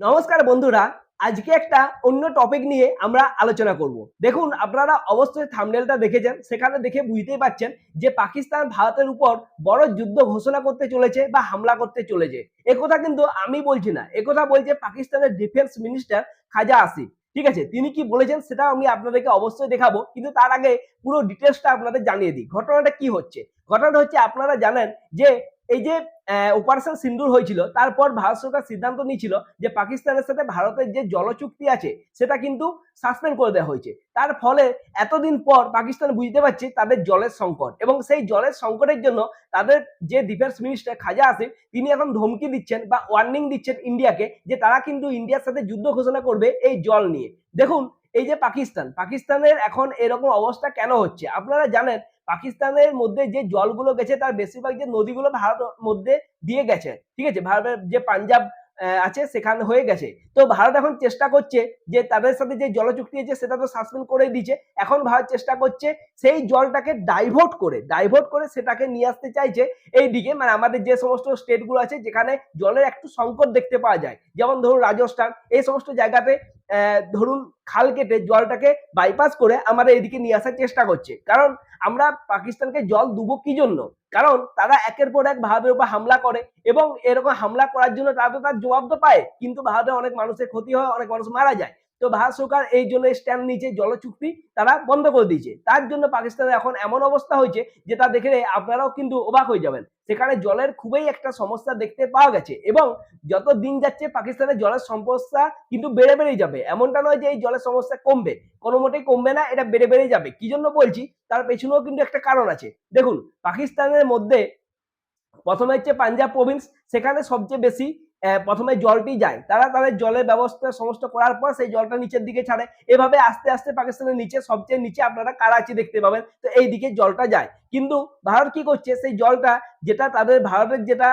নমস্কার বন্ধুরা, আজকে একটা অন্য টপিক নিয়ে আমরা আলোচনা করব। দেখুন, আপনারা অবশ্যই থাম্বনেলটা দেখেছেন, সেখানে দেখে বুঝতেই পারছেন যে পাকিস্তান ভারতের উপর বড় যুদ্ধ ঘোষণা করতে চলেছে বা হামলা করতে চলেছে। একথা কিন্তু আমি বলছি না, একথা বলছে পাকিস্তানের ডিফেন্স মিনিস্টার খাজা আসিফ। ঠিক আছে, তিনি কি বলেছেন সেটা আমি আপনাদেরকে অবশ্যই দেখাবো, কিন্তু তার আগে পুরো ডিটেলসটা আপনাদের জানিয়ে দিই ঘটনাটা কি হচ্ছে। ঘটনাটা হচ্ছে, আপনারা জানেন যে এই যে অপারেশন সিন্দুর হয়েছিল, তারপর ভারত সরকার সিদ্ধান্ত নিয়েছিল যে পাকিস্তানের সাথে ভারতের যে জল চুক্তি আছে সেটা কিন্তু সাসপেন্ড করে দেওয়া হয়েছে। তার ফলে এতদিন পর পাকিস্তান বুঝতে পারছে তাদের জলের সংকট, এবং সেই জলের সংকটের জন্য তাদের যে ডিফেন্স মিনিস্টার খাজা আসিফ, তিনি এখন ধমকি দিচ্ছেন বা ওয়ার্নিং দিচ্ছেন ইন্ডিয়াকে যে তারা কিন্তু ইন্ডিয়ার সাথে যুদ্ধ ঘোষণা করবে এই জল নিয়ে। দেখুন, এই যে পাকিস্তানের এখন এরকম অবস্থা কেন হচ্ছে, আপনারা জানেন পাকিস্তানের মধ্যে যে জলগুলো গেছে তার বেশিরভাগ যে নদীগুলো ভারতের মধ্যে দিয়ে গেছে। ঠিক আছে, ভারতের যে পাঞ্জাব আছে সেখানে হয়ে গেছে। তো ভারত এখন চেষ্টা করছে যে তাদের সাথে যে জল চুক্তি আছে সেটা তো সাসপেন্ড করে দিয়েছে, এখন ভারত চেষ্টা করছে সেই জলটাকে ডাইভার্ট করে সেটাকে নিয়ে আসতে চাইছে এইদিকে, মানে আমাদের যে সমস্ত স্টেট গুলো আছে যেখানে জলের একটু সংকট দেখতে পাওয়া যায়, যেমন ধরুন রাজস্থান, এই সমস্ত জায়গাতে ধরুন খাল কেটে জলটাকে বাইপাস করে আমাদের এদিকে নিয়ে আসার চেষ্টা করছে। কারণ আমরা পাকিস্তানকে জল দেবো কি জন্য? কারণ তারা একের পর এক ভারতের উপর হামলা করে, এবং এরকম হামলা করার জন্য তারা তো তার জবাব তো পায়, কিন্তু ভারতে অনেক মানুষের ক্ষতি হয়, অনেক মানুষ মারা যায়। তো ভারত সরকার এই জন্য স্ট্যান্ড নিচে, জল চুক্তি তারা বন্ধ করে দিয়েছে। তার জন্য পাকিস্তানের এখন এমন অবস্থা হয়েছে যেটা দেখে আপনারাও কিন্তু অবাক হয়ে যাবেন। সেখানে জলের খুবই একটা সমস্যা দেখতে পাওয়া গেছে, এবং যত দিন যাচ্ছে পাকিস্তানের জলের সমস্যা কিন্তু বেড়েই যাবে। এমনটা নয় যে এই জলের সমস্যা কমবে, কোনো মোটেই কমবে না, এটা বেড়েই যাবে। কি জন্য বলছি, তার পেছনেও কিন্তু একটা কারণ আছে। দেখুন, পাকিস্তানের মধ্যে প্রথমে হচ্ছে পাঞ্জাব প্রভিন্স, সেখানে সবচেয়ে বেশি প্রথমে জলটি যায়, তারা তাদের জলের ব্যবস্থা সমস্ত করার পর সেই জলটা নিচের দিকে ছাড়ে। এভাবে আস্তে আস্তে পাকিস্তানের নিচে, সবচেয়ে নিচে আপনারা করাচি দেখতে পাবেন, তো এই দিকে জলটা যায়। কিন্তু ভারত কি করছে, সেই জলটা যেটা তাদের ভারতের যেটা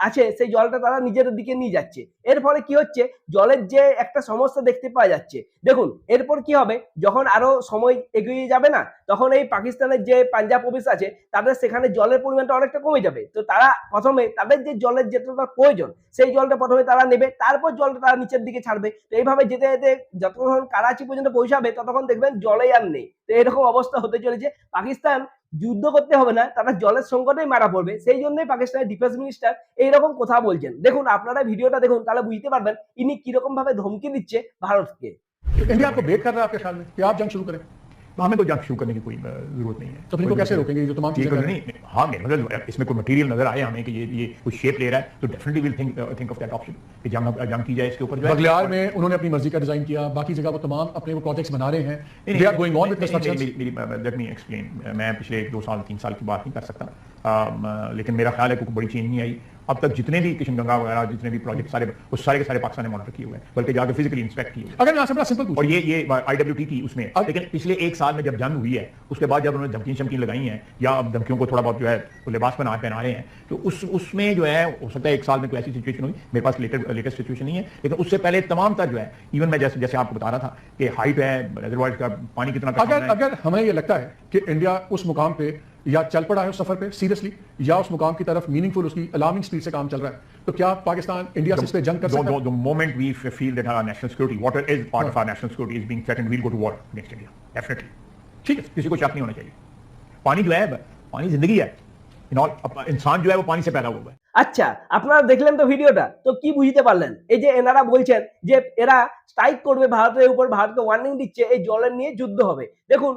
আছে সেই জলটা তারা নিজের দিকে নিয়ে যাচ্ছে। এর ফলে কি হচ্ছে, জলের যে একটা সমস্যা দেখতে পাওয়া যাচ্ছে। দেখুন, এরপর কি হবে, যখন আরো সময় এগিয়ে যাবে না, তখন এই পাকিস্তানের যে পাঞ্জাব প্রভিন্স আছে তাদের সেখানে জলের পরিমাণটা অনেকটা কমে যাবে। তো তারা প্রথমে তাদের যে জলের যেটা প্রয়োজন সেই জলটা প্রথমে তারা নেবে, তারপর জলটা তারা নিচের দিকে ছাড়বে। তো এইভাবে যেতে যেতে যতক্ষণ করাচি পর্যন্ত পৌঁছাবে ততক্ষণ দেখবেন জলেই আর নেই। তো এরকম অবস্থা হতে চলেছে। পাকিস্তান যুদ্ধ করতে হবে না, তারা জলের সংকটেই মারা পড়বে। সেই জন্যই পাকিস্তানের ডিফেন্স মিনিস্টার এইরকম কথা বলছেন। দেখুন, আপনারা ভিডিওটা দেখুন, তাহলে বুঝতে পারবেন ইনি কিরকম ভাবে ধমকি দিচ্ছে ভারতকে। इंडिया आपको ब्रेक कर रहा है आपके ख्याल में कि आप जंग शुरू करें? हमें तो जंग शुरू करने की कोई जरूरत नहीं है। तो फिर इनको कैसे रोकेंगे ये जो तमाम चीजें कर रहे हैं? नहीं, हाँ, मतलब इसमें कोई मटेरियल नजर आए हमें कि ये कुछ शेप ले रहा है, तो definitely will think of that option कि जंग की जाए इसके ऊपर। जो बगलियार में उन्होंने अपनी मर्जी का डिजाइन किया, बाकी जगह वो तमाम अपने वो प्रोजेक्ट्स बना रहे हैं, they are going on with construction. Let me explain. मैं पिछले 2 साल 3 साल की बात नहीं कर सकता, लेकिन मेरा ख्याल है कोई बड़ी चेंज नहीं आई। अब तक जितने भी किशन गंगा वगैरह जितने भी प्रोजेक्ट सारे वो सारे के सारे पाकिस्तान ने मॉनिटर किए हुए हैं, बल्कि जाकर फिजिकली इंस्पेक्ट किए हुए हैं। अगर मैं आपसे बड़ा सिंपल पूछूं, और ये IWT की उसमें, लेकिन पिछले 1 साल में जब जंग हुई है उसके बाद जब उन्होंने धमकी लगाई हैं, या अब धमकियों को थोड़ा बहुत जो है तो लिबास पहना रहे हैं, तो उसमें जो है हो सकता है 1 साल में कोई ऐसी सिचुएशन हुई, मेरे पास लेटेस्ट सिचुएशन नहीं है, लेकिन उससे पहले तमाम तर जो है, इवन मैं जैसे आपको बता रहा था कि हाइट है, रिजर्वायर का पानी कितना, अगर हमें ये लगता है कि इंडिया उस मुकाम पे या चल पड़ा है उस सफर पे सीरियसली, या उस मुकाम की तरफ मीनिंगफुल उसकी अलार्मिंग स्पीड से काम चल रहा है, तो क्या पाकिस्तान इंडिया से इस पे जंग कर सकता है? The moment we feel that our national security, what is part of our national security is being threatened, we'll go to war against India, definitely। ठीक है, किसी को शक नहीं होना चाहिए। पानी जो है, पानी जिंदगी है, इंसान जो है वो पानी से पैदा हुआ है। আচ্ছা, আপনারা দেখলেন তো ভিডিওটা, তো কি বুঝতে পারলেন? এই যে এনারা বলছেন যে এরা স্ট্রাইক করবে ভারতের উপর, ভারতকে ওয়ার্নিং দিচ্ছে এই জলের নিয়ে যুদ্ধ হবে। দেখুন,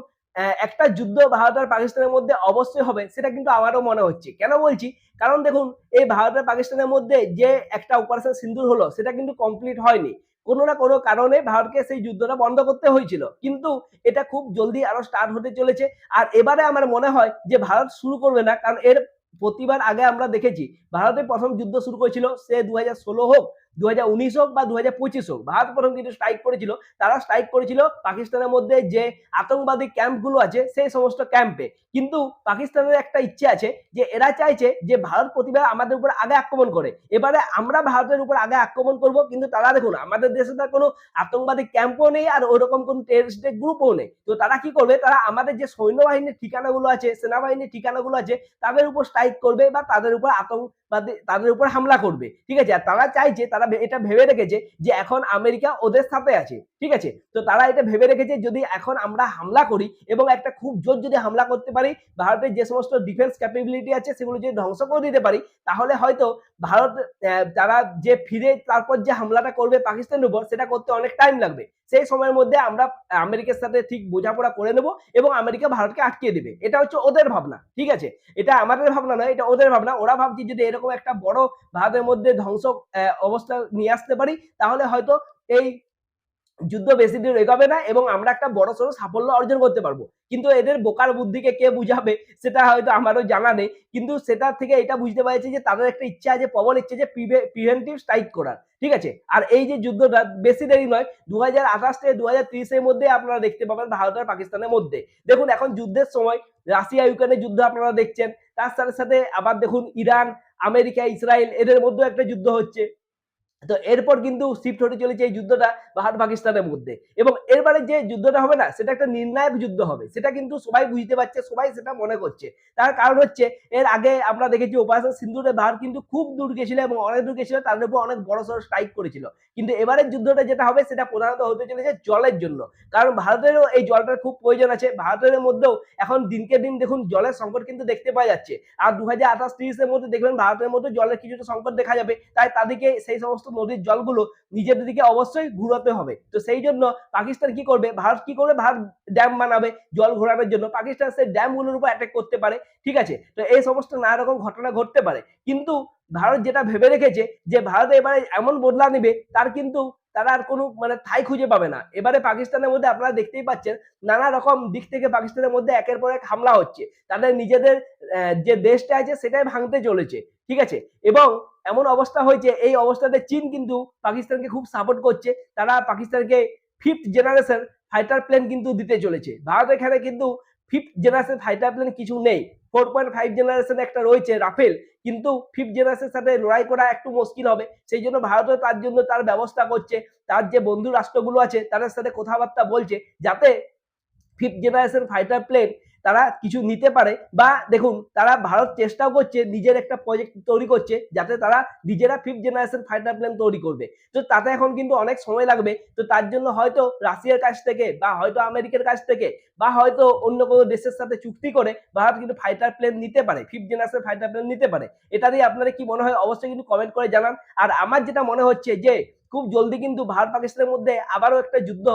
একটা যুদ্ধ ভারত আর পাকিস্তানের মধ্যে অবশ্যই হবে, সেটা কিন্তু আমারও মনে হচ্ছে। কেন বলছি, কারণ দেখুন, এই ভারত আর পাকিস্তানের মধ্যে যে একটা অপারেশন সিন্দুর হলো সেটা কিন্তু কমপ্লিট হয়নি। কোনো না কোনো কারণে ভারতকে সেই যুদ্ধটা বন্ধ করতে হয়েছিল, কিন্তু এটা খুব জলদি আরো স্টার্ট হতে চলেছে। আর এবারে আমার মনে হয় যে ভারত শুরু করবে না, কারণ এর প্রতিবার আগে আমরা দেখেছি ভারতে প্রথম যুদ্ধ শুরু করেছিল, সে 2016 হোক, 2019 হোক বা 2025 হোক, ভারত প্রথম কিন্তু স্ট্রাইক করেছিল। তারা স্ট্রাইক করেছিল পাকিস্তানের মধ্যে যে আতঙ্কবাদী ক্যাম্পগুলো আছে সেই সমস্ত ক্যাম্পে। কিন্তু পাকিস্তানের একটা ইচ্ছে আছে যে এরা চাইছে যে ভারত প্রতিবার আমাদের উপর আগে আক্রমণ করে, এবারে আমরা ভারতের উপর আগে আক্রমণ করব। কিন্তু তারা দেখুন, আমাদের দেশে তার কোনো আতঙ্কবাদী ক্যাম্পও নেই আর ওইরকম কোনো টেররিস্ট গ্রুপও নেই। তো তারা কি করবে, তারা আমাদের যে সৈন্যবাহিনীর ঠিকানাগুলো আছে, সেনাবাহিনীর ঠিকানাগুলো আছে, তাদের উপর স্ট্রাইক করবে বা তাদের উপর আতঙ্কবাদী, তাদের উপর হামলা করবে। ঠিক আছে, আর তারা চাইছে তারা এটা ভেবে রেখেছে যে এখন আমেরিকা ওদের সাথে আছে, ঠিক আছে। তো তারা এটা ভেবে রেখেছে যদি এখন আমরা হামলা করি এবং একটা খুব জোর যদি হামলা করতে পারি, ভারতের যে সমস্ত ডিফেন্স ক্যাপাবিলিটি আছে সেগুলো যদি ধ্বংস করে দিতে পারি, তাহলে হয়তো ভারত তারা যে ফিরে তারপর যে হামলাটা করবে পাকিস্তানের উপর সেটা করতে অনেক টাইম লাগবে। সেই সময়ের মধ্যে আমরা আমেরিকার সাথে ঠিক বোঝাপড়া করে নেব এবং আমেরিকা ভারতকে আটকিয়ে দেবে। এটা হচ্ছে ওদের ভাবনা, ঠিক আছে। এটা আমাদের ভাবনা নয়, এটা ওদের ভাবনা। ওরা ভাবছে যদি এরকম একটা বড় ভারতের মধ্যে ধ্বংস অবস্থা নিয়ে আসতে পারি, তাহলে হয়তো এই যুদ্ধ বেশি দিন এগোবে না এবং আমরা একটা বড়সড় সাফল্য অর্জন করতে পারবো। কিন্তু এদের বোকার বুদ্ধিকে কে বুঝাবে সেটা হয়তো আমারও জানা নেই। কিন্তু সেটা থেকে এটা বুঝতে পারছি যে তাদের একটা ইচ্ছা আছে, প্রবল ইচ্ছে যে প্রিভেন্টিভ স্ট্রাইক করার, ঠিক আছে। আর এই যে যুদ্ধটা বেশি দেরি নয়, 2028 থেকে 2030 এর মধ্যে আপনারা দেখতে পাবেন ভারত আর পাকিস্তানের মধ্যে। দেখুন এখন যুদ্ধের সময় রাশিয়া ইউক্রেনের যুদ্ধ আপনারা দেখছেন, তার সাথে সাথে আবার দেখুন ইরান, আমেরিকা, ইসরায়েল এদের মধ্যেও একটা যুদ্ধ হচ্ছে। তো এরপর কিন্তু শিফট হতে চলেছে এই যুদ্ধটা ভারত পাকিস্তানের মধ্যে এবং এরবারে যে যুদ্ধটা হবে না সেটা একটা নির্ণায়ক যুদ্ধ হবে, সেটা কিন্তু সবাই বুঝতে পারছে, সবাই সেটা মনে করছে। তার কারণ হচ্ছে এর আগে আমরা দেখেছি অপারেশন সিন্দুরে ভারত কিন্তু খুব দূর গেছিল এবং অনেক দূর গেছিল, তাদের উপর অনেক বড় সড় স্ট্রাইক করেছিল। কিন্তু এবারের যুদ্ধটা যেটা হবে সেটা প্রধানত হতে চলেছে জলের জন্য, কারণ ভারতেরও এই জলটার খুব প্রয়োজন আছে। ভারতের মধ্যেও এখন দিনকে দিন দেখুন জলের সংকট কিন্তু দেখতে পাওয়া যাচ্ছে। আর 2028-30 এর মধ্যে দেখবেন ভারতের মধ্যে জলের কিছুটা সংকট দেখা যাবে, তাই তাদেরকে সেই সমস্ত নদীর জলগুলো নিজেদের দিকে অবশ্যই ঘুরাতে হবে। তো সেই জন্য পাকিস্তান কি করবে, ভারত কি করবে, ভারত ড্যাম বানাবে জল ঘোরানোর জন্য, পাকিস্তান সেই ড্যামগুলোর উপর অ্যাটাক করতে পারে, ঠিক আছে। তো এই সমস্ত নানা রকম ঘটনা ঘটতে পারে। কিন্তু ভারত যেটা ভেবে রেখেছে যে ভারত এবারে এমন বদলা নেবে তার কিন্তু তারা আর কোনো মানে ঠাঁই খুঁজে পাবে না। এবারে পাকিস্তানের মধ্যে আপনারা দেখতেই পাচ্ছেন নানা রকম দিক থেকে পাকিস্তানের মধ্যে একের পর এক হামলা হচ্ছে। তাদের নিজেদের যে দেশটা আছে সেটাই ভাঙতে চলেছে, ঠিক আছে। এবং এমন অবস্থা হয়েছে, এই অবস্থাতে চীন কিন্তু পাকিস্তানকে খুব সাপোর্ট করছে। তারা পাকিস্তানকে 5th জেনারেশন ফাইটার প্লেন কিন্তু দিতে চলেছে। ভারত এখানে কিন্তু 5th জেনারেশন ফাইটার প্লেন কিছু নেই। 4.5 জেনারেশন একটা রয়েছে রাফেল, কিন্তু 5th জেনারেশনের সাথে লড়াই করা একটু মুশকিল হবে। সেই জন্য ভারতও তার জন্য তার ব্যবস্থা করছে। তার যে বন্ধু রাষ্ট্রগুলো আছে তাদের সাথে কথাবার্তা বলছে যাতে 5th জেনারেশন ফাইটার প্লেন তারা কিছু নিতে পারে। বা দেখুন তারা ভারত চেষ্টাও করছে, নিজের একটা প্রজেক্ট তৈরি করছে যাতে তারা নিজেরা 5th জেনারেশন ফাইটার প্লেন তৈরি করবে। তো তাতে এখন কিন্তু অনেক সময় লাগবে। তো তার জন্য হয়তো রাশিয়ার কাছ থেকে বা হয়তো আমেরিকার কাছ থেকে বা হয়তো অন্য কোনো দেশের সাথে চুক্তি করে ভারত কিন্তু ফাইটার প্লেন নিতে পারে, 5th জেনারেশন ফাইটার প্লেন নিতে পারে। এটা দিয়ে আপনারা কি মনে হয় অবশ্যই কিন্তু কমেন্ট করে জানান। আর আমার যেটা মনে হচ্ছে যে খুব জলদি কিন্তু ভারত পাকিস্তানের মধ্যে আবারও একটা যুদ্ধ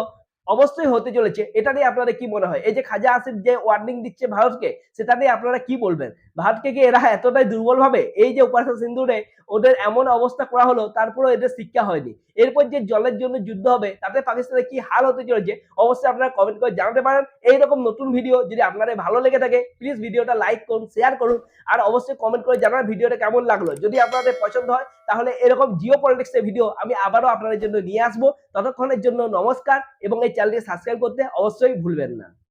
অবশ্যই হতে চলেছে। এটা নিয়ে আপনাদের কি মনে হয়? এই যে খাজা আসিফ যে ওয়ার্নিং দিচ্ছে ভারতকে, সেটা নিয়ে আপনারা কি বলবেন? ভারতকে কি এরা এতটাই দুর্বল ভাবে? এই যে অপারেশন সিন্দুরে ওদের এমন অবস্থা করা হলো তারপরেও এদের শিক্ষা হয়নি। এরপর যে জলের জন্য যুদ্ধ হবে তাতে পাকিস্তানের কি হাল হতে চলেছে অবশ্যই আপনারা কমেন্ট করে জানাতে পারেন। এইরকম নতুন ভিডিও যদি আপনাদের ভালো লেগে থাকে প্লিজ ভিডিওটা লাইক করুন, শেয়ার করুন আর অবশ্যই কমেন্ট করে জানান ভিডিওটা কেমন লাগলো। যদি আপনাদের পছন্দ হয় তাহলে এরকম জিও পলিটিক্স এর ভিডিও আমি আবারও আপনাদের জন্য নিয়ে আসবো। ততক্ষণের জন্য নমস্কার এবং এই চ্যানেলটি সাবস্ক্রাইব করতে অবশ্যই ভুলবেন না।